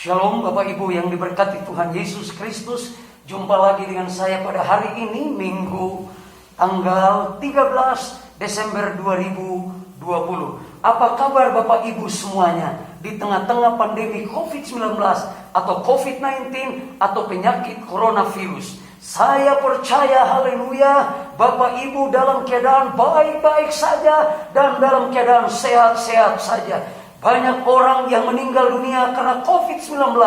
Shalom Bapak Ibu yang diberkati Tuhan Yesus Kristus. Jumpa lagi dengan saya pada hari ini, Minggu tanggal 13 Desember 2020. Apa kabar Bapak Ibu semuanya di tengah-tengah pandemi COVID-19 atau COVID-19 atau penyakit coronavirus? Saya percaya, haleluya, Bapak Ibu dalam keadaan baik-baik saja dan dalam keadaan sehat-sehat saja. Banyak orang yang meninggal dunia karena COVID-19.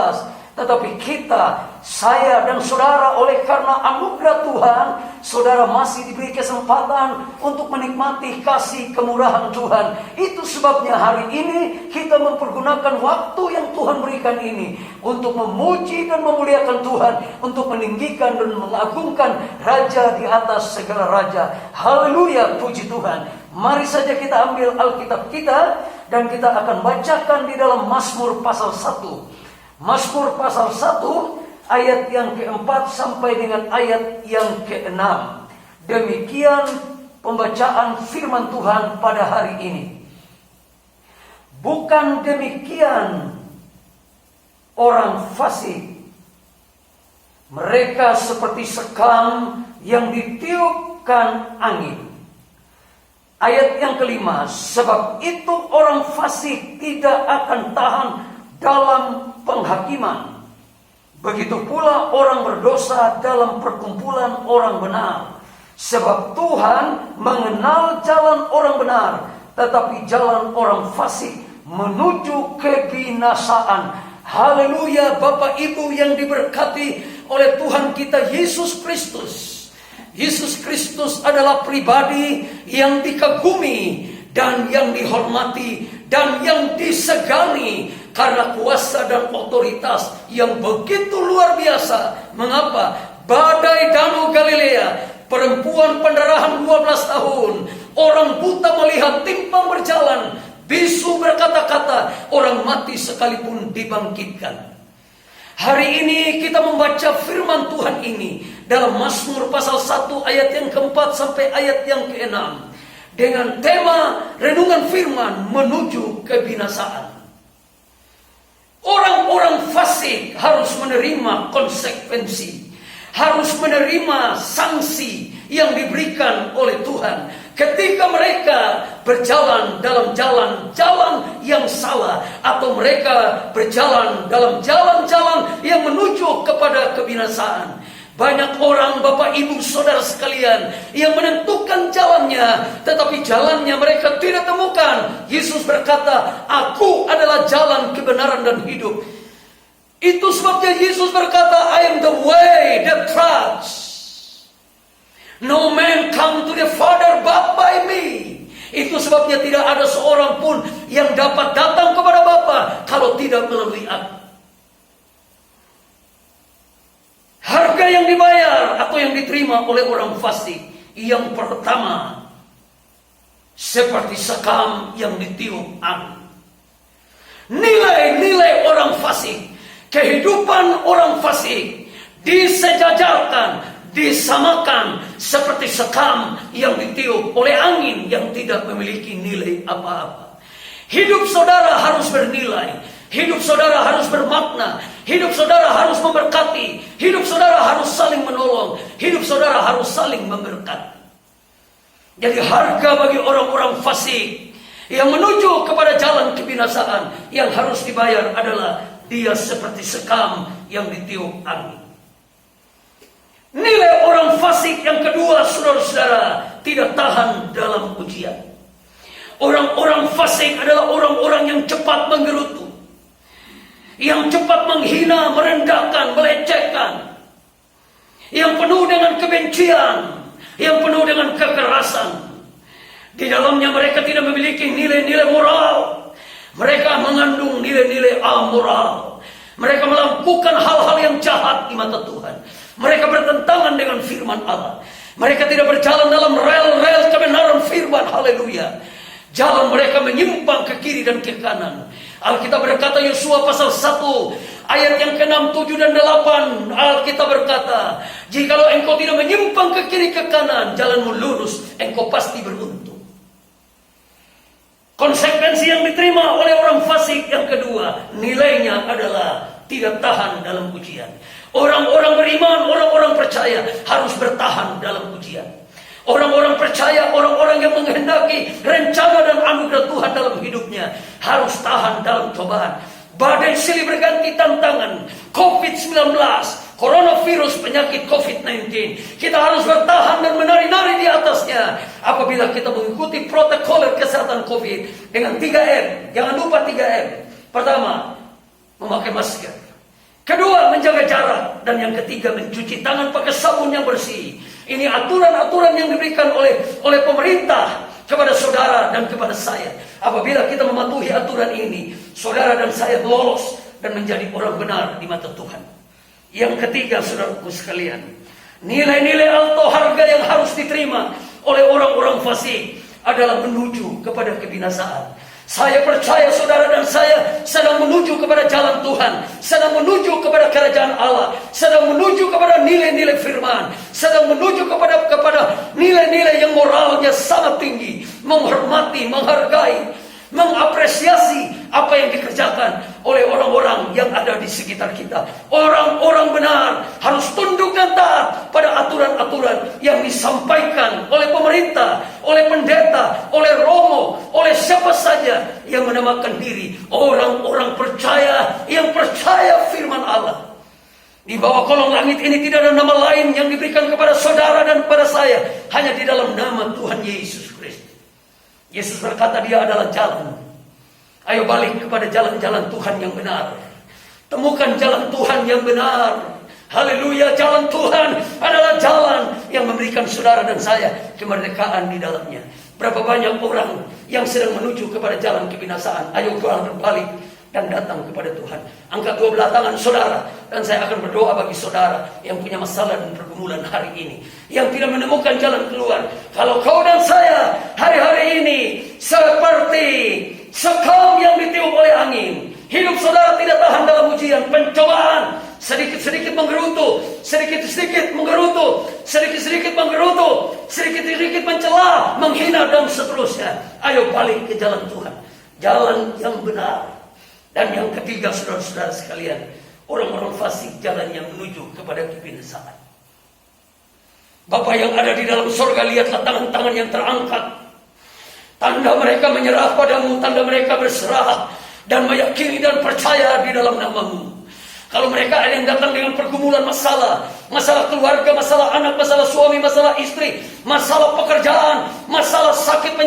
Tetapi kita, saya dan saudara, oleh karena anugerah Tuhan, saudara masih diberi kesempatan untuk menikmati kasih kemurahan Tuhan. Itu sebabnya hari ini kita mempergunakan waktu yang Tuhan berikan ini untuk memuji dan memuliakan Tuhan, untuk meninggikan dan mengagungkan Raja di atas segala raja. Haleluya, puji Tuhan. Mari saja kita ambil Alkitab kita dan kita akan bacakan di dalam Mazmur pasal 1. Mazmur pasal 1 ayat yang keempat sampai dengan ayat yang keenam. Demikian pembacaan firman Tuhan pada hari ini. Bukan demikian orang fasik. Mereka seperti sekam yang ditiupkan angin. Ayat yang kelima, sebab itu orang fasik tidak akan tahan dalam penghakiman. Begitu pula orang berdosa dalam perkumpulan orang benar. Sebab Tuhan mengenal jalan orang benar, tetapi jalan orang fasik menuju kebinasaan. Haleluya, Bapak Ibu yang diberkati oleh Tuhan kita Yesus Kristus. Yesus Kristus adalah pribadi yang dikagumi dan yang dihormati dan yang disegani karena kuasa dan otoritas yang begitu luar biasa. Mengapa? Badai Danau Galilea, perempuan pendarahan 12 tahun, orang buta melihat, timpang berjalan, bisu berkata-kata, orang mati sekalipun dibangkitkan. Hari ini kita membaca firman Tuhan ini dalam Mazmur pasal 1 ayat yang keempat sampai ayat yang keenam dengan tema renungan firman menuju kebinasaan. Orang-orang fasik harus menerima konsekuensi, harus menerima sanksi yang diberikan oleh Tuhan ketika mereka berjalan dalam jalan-jalan yang salah, atau mereka berjalan dalam jalan-jalan yang menuju kepada kebinasaan. Banyak orang, Bapak Ibu Saudara sekalian, yang menentukan jalannya, tetapi jalannya mereka tidak temukan. Yesus berkata, "Aku adalah jalan, kebenaran dan hidup." Itu sebabnya Yesus berkata, "I am the way, the truth. No man come to the Father but by me." Itu sebabnya tidak ada seorang pun yang dapat datang kepada Bapa kalau tidak melalui aku. Harga yang dibayar atau yang diterima oleh orang fasik, yang pertama, seperti sekam yang ditiup angin. Nilai-nilai orang fasik, kehidupan orang fasik disejajarkan, disamakan seperti sekam yang ditiup oleh angin yang tidak memiliki nilai apa-apa. Hidup saudara harus bernilai. Hidup saudara harus bermakna. Hidup saudara harus memberkati. Hidup saudara harus saling menolong. Hidup saudara harus saling memberkati. Jadi harga bagi orang-orang fasik yang menuju kepada jalan kebinasaan yang harus dibayar adalah dia seperti sekam yang ditiup angin. Nilai orang fasik yang kedua, saudara-saudara, tidak tahan dalam ujian. Orang-orang fasik adalah orang-orang yang cepat menggerutu, yang cepat menghina, merendahkan, melecehkan, yang penuh dengan kebencian, yang penuh dengan kekerasan. Di dalamnya mereka tidak memiliki nilai-nilai moral. Mereka mengandung nilai-nilai amoral. Mereka melakukan hal-hal yang jahat di mata Tuhan. Mereka bertentangan dengan firman Allah. Mereka tidak berjalan dalam rel-rel kebenaran firman. Haleluya. Jalan mereka menyimpang ke kiri dan ke kanan. Alkitab berkata, Yosua pasal 1 ayat yang ke-6, 7 dan 8. Alkitab berkata, jikalau engkau tidak menyimpang ke kiri ke kanan, jalanmu lurus, engkau pasti beruntung. Konsekuensi yang diterima oleh orang fasik yang kedua, nilainya adalah tidak tahan dalam ujian. Orang-orang beriman, orang-orang percaya harus bertahan dalam ujian. Orang-orang percaya, orang-orang yang menghendaki rencana dan anugerah Tuhan dalam hidupnya harus tahan dalam cobaan. Badai silih berganti tantangan, COVID-19, coronavirus, penyakit COVID-19. Kita harus bertahan dan menari-nari di atasnya. Apabila kita mengikuti protokol kesehatan COVID dengan 3M. Jangan lupa 3M. Pertama, memakai masker. Kedua, menjaga jarak. Dan yang ketiga, mencuci tangan pakai sabun yang bersih. Ini aturan-aturan yang diberikan oleh pemerintah kepada saudara dan kepada saya. Apabila kita mematuhi aturan ini, saudara dan saya lolos dan menjadi orang benar di mata Tuhan. Yang ketiga, saudaraku sekalian, nilai-nilai atau harga yang harus diterima oleh orang-orang fasik adalah menuju kepada kebinasaan. Saya percaya saudara dan saya sedang menuju kepada jalan Tuhan, sedang menuju kepada kerajaan Allah, sedang menuju kepada nilai-nilai firman, sedang menuju kepada nilai-nilai yang moralnya sangat tinggi, menghormati, menghargai, mengapresiasi apa yang dikerjakan oleh orang-orang yang ada di sekitar kita. Orang-orang benar harus tunduk dan taat pada aturan-aturan yang disampaikan oleh pemerintah, oleh pendeta, oleh romo, oleh siapa saja yang menamakan diri orang-orang percaya, yang percaya firman Allah. Di bawah kolong langit ini tidak ada nama lain yang diberikan kepada saudara dan kepada saya, hanya di dalam nama Tuhan Yesus Kristus. Yesus berkata dia adalah jalan. Ayo balik kepada jalan-jalan Tuhan yang benar. Temukan jalan Tuhan yang benar. Haleluya, jalan Tuhan adalah jalan yang memberikan saudara dan saya kemerdekaan di dalamnya. Berapa banyak orang yang sedang menuju kepada jalan kebinasaan. Ayo berbalik dan datang kepada Tuhan. Angkat dua belah tangan saudara, dan saya akan berdoa bagi saudara yang punya masalah dan pergumulan hari ini, yang tidak menemukan jalan keluar. Kalau kau dan saya hari-hari ini seperti sekam yang ditiup oleh angin, hidup saudara tidak tahan dalam ujian, pencobaan, sedikit-sedikit menggerutu, sedikit-sedikit menggerutu, sedikit-sedikit menggerutu, sedikit-sedikit mencela, menghina dan seterusnya. Ayo balik ke jalan Tuhan, jalan yang benar. Dan yang ketiga, saudara-saudara sekalian, orang-orang fasik jalan yang menuju kepada kebinasaan. Bapa yang ada di dalam sorga, lihatlah tangan-tangan yang terangkat. Tanda mereka menyerah padamu, tanda mereka berserah dan meyakini dan percaya di dalam nama-Mu. Kalau mereka ada yang datang dengan pergumulan masalah keluarga, masalah anak, masalah suami, masalah istri, masalah pekerjaan, masalah sakit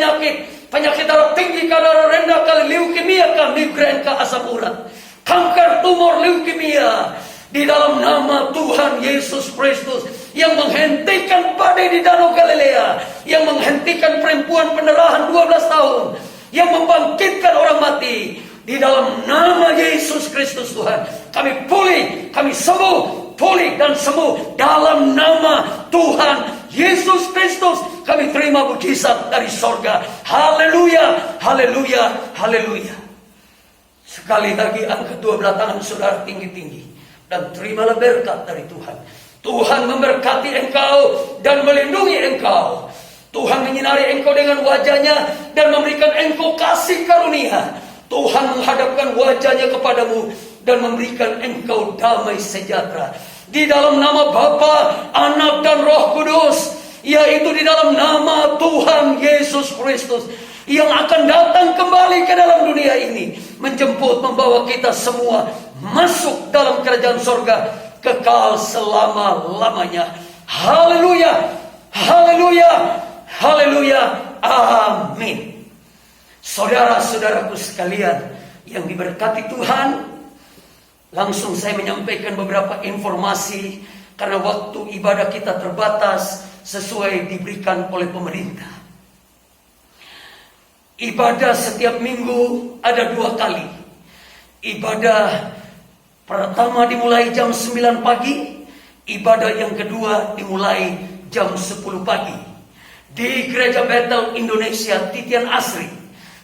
penyakit darah tinggi, darah rendah, leukemia, migrain, asam urat, kanker, tumor, leukemia, di dalam nama Tuhan Yesus Kristus yang menghentikan badai di Danau Galilea, yang menghentikan perempuan pendarahan 12 tahun, yang membangkitkan orang mati, di dalam nama Yesus Kristus Tuhan, kami pulih, kami sembuh, pulih dan sembuh dalam nama Tuhan Yesus Kristus. Kami terima mujizat dari sorga. Haleluya, haleluya, haleluya. Sekali lagi angkat dua belah tangan saudara tinggi-tinggi dan terimalah berkat dari Tuhan. Tuhan memberkati engkau dan melindungi engkau. Tuhan menyinari engkau dengan wajahnya dan memberikan engkau kasih karunia. Tuhan menghadapkan wajahnya kepadamu dan memberikan engkau damai sejahtera. Di dalam nama Bapa, Anak dan Roh Kudus, yaitu di dalam nama Tuhan Yesus Kristus, yang akan datang kembali ke dalam dunia ini, menjemput, membawa kita semua masuk dalam kerajaan sorga kekal selama-lamanya. Haleluya, haleluya, haleluya, amin. Saudara-saudaraku sekalian yang diberkati Tuhan, langsung saya menyampaikan beberapa informasi karena waktu ibadah kita terbatas sesuai diberikan oleh pemerintah. Ibadah setiap minggu ada 2 kali. Ibadah pertama dimulai jam 9 pagi, ibadah yang kedua dimulai jam 10 pagi. Di Gereja Bethel Indonesia Titian Asri,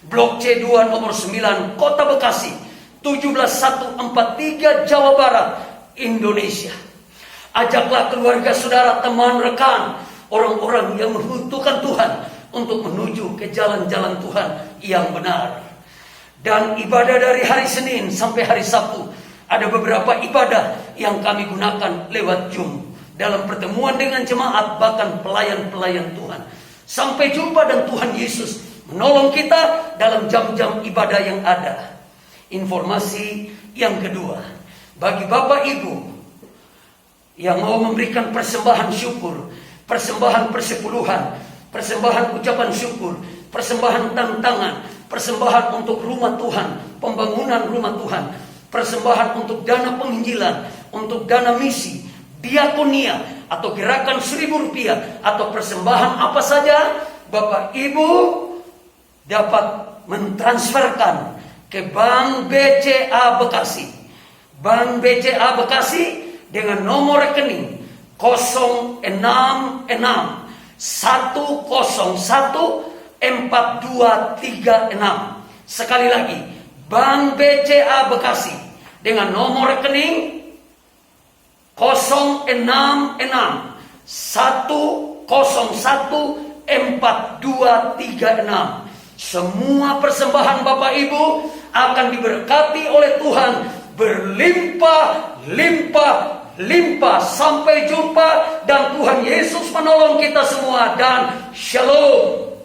Blok C2 nomor 9, Kota Bekasi, 17143 Jawa Barat, Indonesia. Ajaklah keluarga saudara, teman, rekan, orang-orang yang membutuhkan Tuhan untuk menuju ke jalan-jalan Tuhan yang benar. Dan ibadah dari hari Senin sampai hari Sabtu, ada beberapa ibadah yang kami gunakan lewat Zoom dalam pertemuan dengan jemaat, bahkan pelayan-pelayan Tuhan. Sampai jumpa dan Tuhan Yesus menolong kita dalam jam-jam ibadah yang ada. Informasi yang kedua, bagi Bapak Ibu yang mau memberikan persembahan syukur, persembahan persepuluhan, persembahan ucapan syukur, persembahan tantangan, persembahan untuk rumah Tuhan, pembangunan rumah Tuhan, persembahan untuk dana penginjilan, untuk dana misi, diakonia, atau gerakan Rp1.000, atau persembahan apa saja, Bapak Ibu dapat mentransferkan ke Bank BCA Bekasi. Bank BCA Bekasi dengan nomor rekening 066 101 4236. Sekali lagi, Bank BCA Bekasi dengan nomor rekening 066 101 4236. Semua persembahan Bapak Ibu akan diberkati oleh Tuhan berlimpah-limpah. Sampai jumpa dan Tuhan Yesus menolong kita semua, dan shalom.